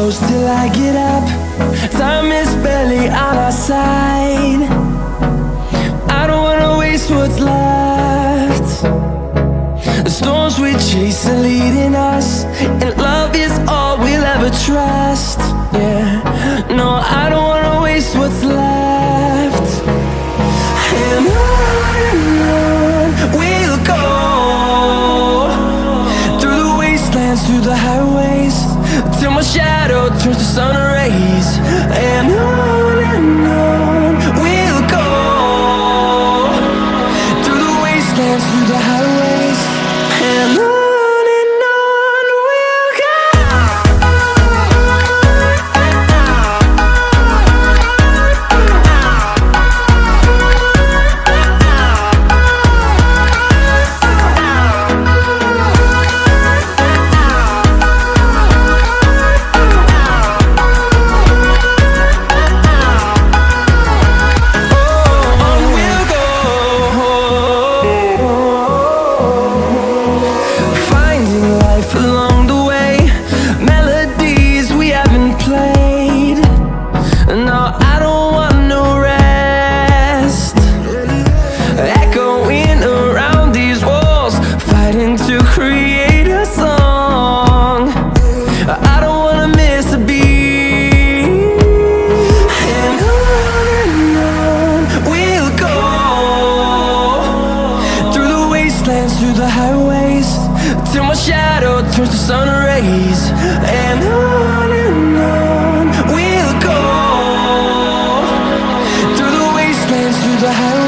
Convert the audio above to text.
close till I get up. Time is barely on our side. I don't wanna waste what's left. The storms we chase are leading us, and love is all we'll ever trust. Yeah, no, I don't wanna waste what's left. And on we'll go, through the wastelands, through the highways, till my shadow turns to sun rays. And on we'll go, through the wastelands, through the highways, and on we'll go. Along the way, melodies we haven't played. No, I don't want no rest. Echoing around these walls, fighting to create a song. I don't wanna miss a beat. And on we'll go, through the wastelands, through the highways, till my shadow turns to sun rays. And on we'll go, through the wastelands, through the highways.